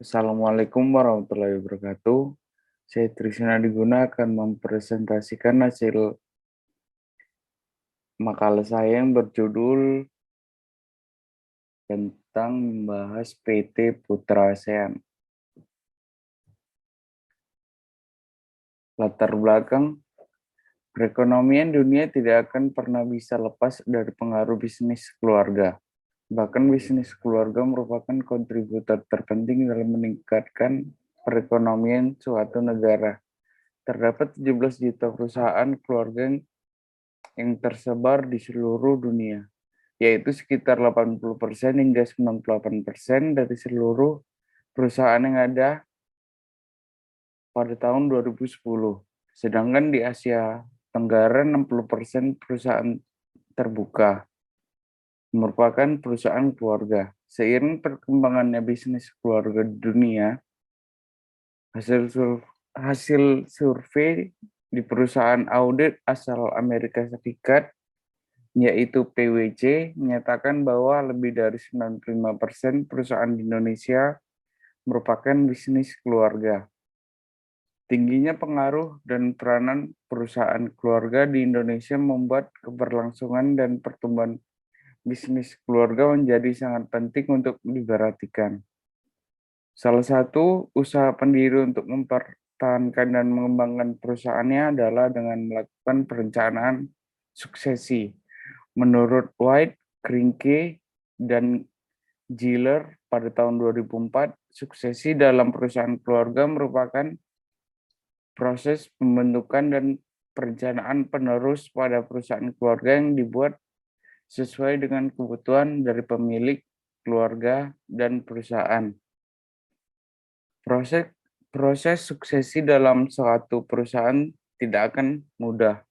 Assalamualaikum warahmatullahi wabarakatuh. Saya Trisna Diguna akan mempresentasikan hasil makalah saya yang berjudul tentang membahas PT Putra ASEAN. Latar belakang, perekonomian dunia tidak akan pernah bisa lepas dari pengaruh bisnis keluarga. Bahkan bisnis keluarga merupakan kontributor terpenting dalam meningkatkan perekonomian suatu negara. Terdapat 17 juta perusahaan keluarga yang tersebar di seluruh dunia, yaitu sekitar 80% hingga 98% dari seluruh perusahaan yang ada pada tahun 2010. Sedangkan di Asia Tenggara 60% perusahaan terbuka merupakan perusahaan keluarga. Seiring perkembangannya bisnis keluarga di dunia, hasil survei di perusahaan audit asal Amerika Serikat yaitu PwC menyatakan bahwa lebih dari 95% perusahaan di Indonesia merupakan bisnis keluarga. Tingginya pengaruh dan peranan perusahaan keluarga di Indonesia membuat keberlangsungan dan pertumbuhan bisnis keluarga menjadi sangat penting untuk diperhatikan. Salah satu usaha pendiri untuk mempertahankan dan mengembangkan perusahaannya adalah dengan melakukan perencanaan suksesi. Menurut White, Krinke, dan Giller pada tahun 2004, suksesi dalam perusahaan keluarga merupakan proses pembentukan dan perencanaan penerus pada perusahaan keluarga yang dibuat sesuai dengan kebutuhan dari pemilik, keluarga, dan perusahaan. Proses suksesi dalam suatu perusahaan tidak akan mudah.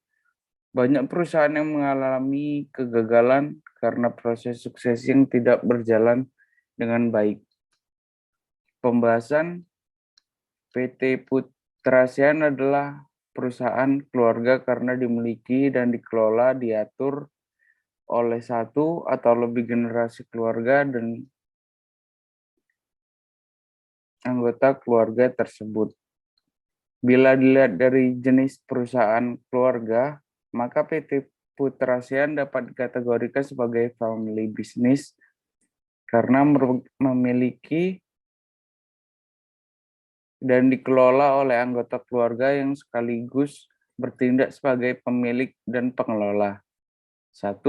Banyak perusahaan yang mengalami kegagalan karena proses sukses yang tidak berjalan dengan baik. Pembahasan PT Putra ASEAN adalah perusahaan keluarga karena dimiliki dan dikelola diatur oleh satu atau lebih generasi keluarga dan anggota keluarga tersebut. Bila dilihat dari jenis perusahaan keluarga, maka PT Putra ASEAN dapat dikategorikan sebagai family business karena memiliki dan dikelola oleh anggota keluarga yang sekaligus bertindak sebagai pemilik dan pengelola. 1.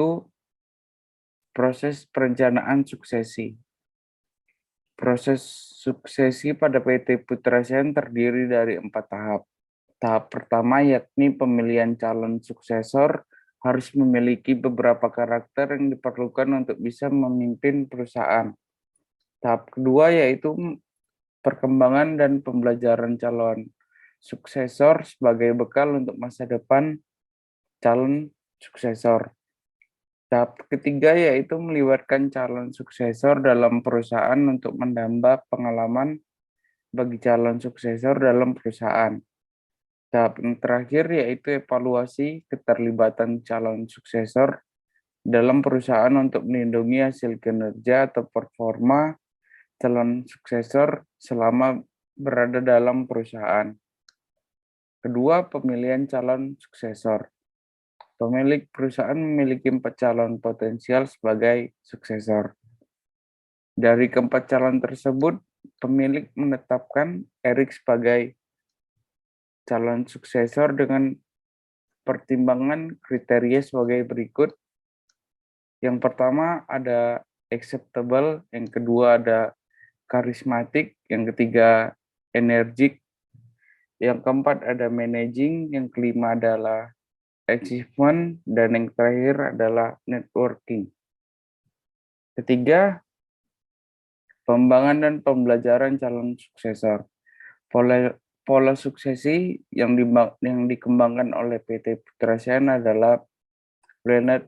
Proses perencanaan suksesi. Proses suksesi pada PT Putra ASEAN terdiri dari 4 tahap. Tahap pertama yakni pemilihan calon suksesor harus memiliki beberapa karakter yang diperlukan untuk bisa memimpin perusahaan. Tahap kedua yaitu perkembangan dan pembelajaran calon suksesor sebagai bekal untuk masa depan calon suksesor. Tahap ketiga yaitu melibatkan calon suksesor dalam perusahaan untuk menambah pengalaman bagi calon suksesor dalam perusahaan. Tahap yang terakhir yaitu evaluasi keterlibatan calon suksesor dalam perusahaan untuk melindungi hasil kinerja atau performa calon suksesor selama berada dalam perusahaan. Kedua, pemilihan calon suksesor. Pemilik perusahaan memiliki 4 calon potensial sebagai suksesor. Dari keempat calon tersebut, pemilik menetapkan Erik sebagai calon suksesor dengan pertimbangan kriteria sebagai berikut. Yang pertama ada acceptable, yang kedua ada karismatik, yang ketiga energik, yang keempat ada managing, yang kelima adalah achievement, dan yang terakhir adalah networking. Ketiga, pengembangan dan pembelajaran calon suksesor. Pola suksesi yang dikembangkan oleh PT Putra ASEAN adalah planned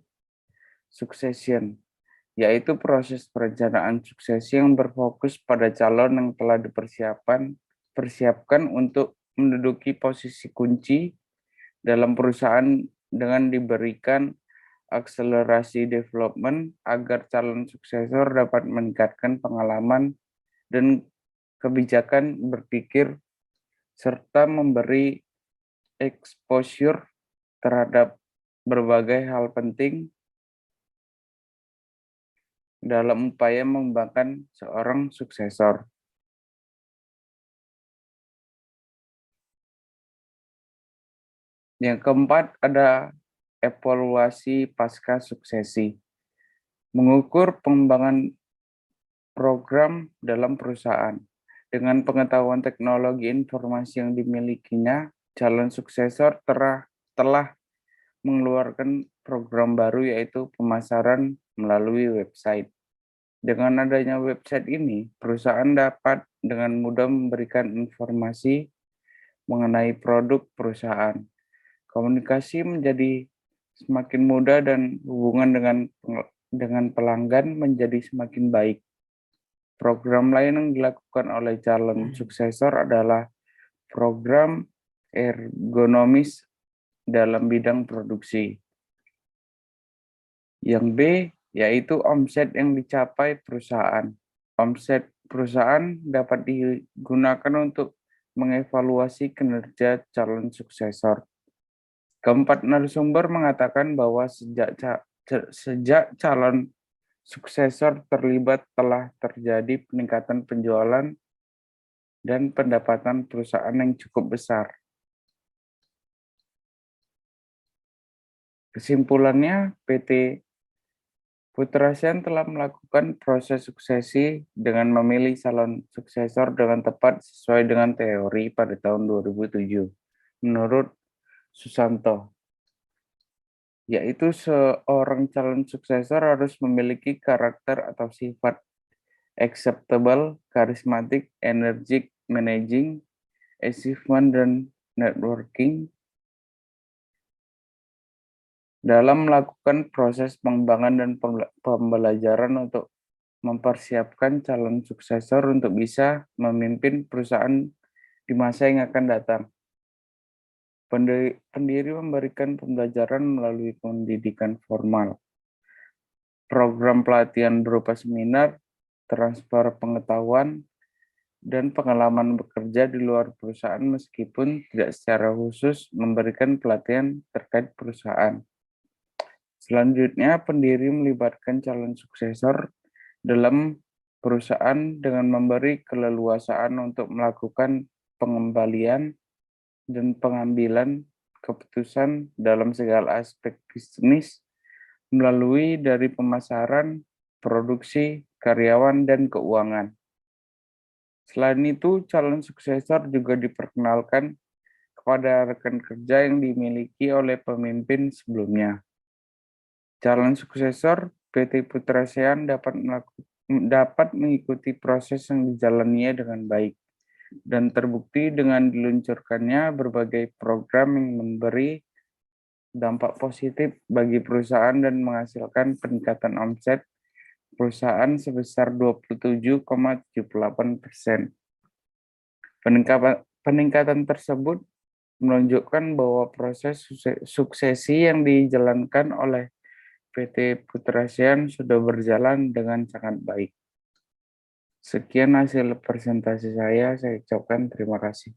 succession, yaitu proses perencanaan suksesi yang berfokus pada calon yang telah dipersiapkan untuk menduduki posisi kunci dalam perusahaan dengan diberikan akselerasi development agar calon suksesor dapat meningkatkan pengalaman dan kebijakan berpikir, serta memberi exposure terhadap berbagai hal penting dalam upaya mengembangkan seorang suksesor. Yang keempat ada evaluasi pasca suksesi. Mengukur pengembangan program dalam perusahaan. Dengan pengetahuan teknologi informasi yang dimilikinya, calon suksesor telah mengeluarkan program baru yaitu pemasaran melalui website. Dengan adanya website ini, perusahaan dapat dengan mudah memberikan informasi mengenai produk perusahaan. Komunikasi menjadi semakin mudah dan hubungan dengan pelanggan menjadi semakin baik. Program lain yang dilakukan oleh calon suksesor adalah program ergonomis dalam bidang produksi. Yang B, yaitu omset yang dicapai perusahaan. Omset perusahaan dapat digunakan untuk mengevaluasi kinerja calon suksesor. Keempat narasumber mengatakan bahwa sejak calon suksesor terlibat telah terjadi peningkatan penjualan dan pendapatan perusahaan yang cukup besar. Kesimpulannya, PT Putra ASEAN telah melakukan proses suksesi dengan memilih calon suksesor dengan tepat sesuai dengan teori pada tahun 2007. Menurut Susanto, yaitu seorang calon suksesor harus memiliki karakter atau sifat acceptable, charismatic, energetic, managing, achievement, dan networking dalam melakukan proses pengembangan dan pembelajaran untuk mempersiapkan calon suksesor untuk bisa memimpin perusahaan di masa yang akan datang. Pendiri memberikan pembelajaran melalui pendidikan formal, program pelatihan berupa seminar, transfer pengetahuan, dan pengalaman bekerja di luar perusahaan meskipun tidak secara khusus memberikan pelatihan terkait perusahaan. Selanjutnya, pendiri melibatkan calon suksesor dalam perusahaan dengan memberi keleluasaan untuk melakukan pengembalian dan pengambilan keputusan dalam segala aspek bisnis melalui dari pemasaran, produksi, karyawan, dan keuangan. Selain itu, calon suksesor juga diperkenalkan kepada rekan kerja yang dimiliki oleh pemimpin sebelumnya. Calon suksesor PT Putra ASEAN dapat mengikuti proses yang dijalaninya dengan baik dan terbukti dengan diluncurkannya berbagai program yang memberi dampak positif bagi perusahaan dan menghasilkan peningkatan omset perusahaan sebesar 27,78%. Peningkatan tersebut menunjukkan bahwa proses suksesi yang dijalankan oleh PT Putra ASEAN sudah berjalan dengan sangat baik. Sekian hasil presentasi saya ucapkan terima kasih.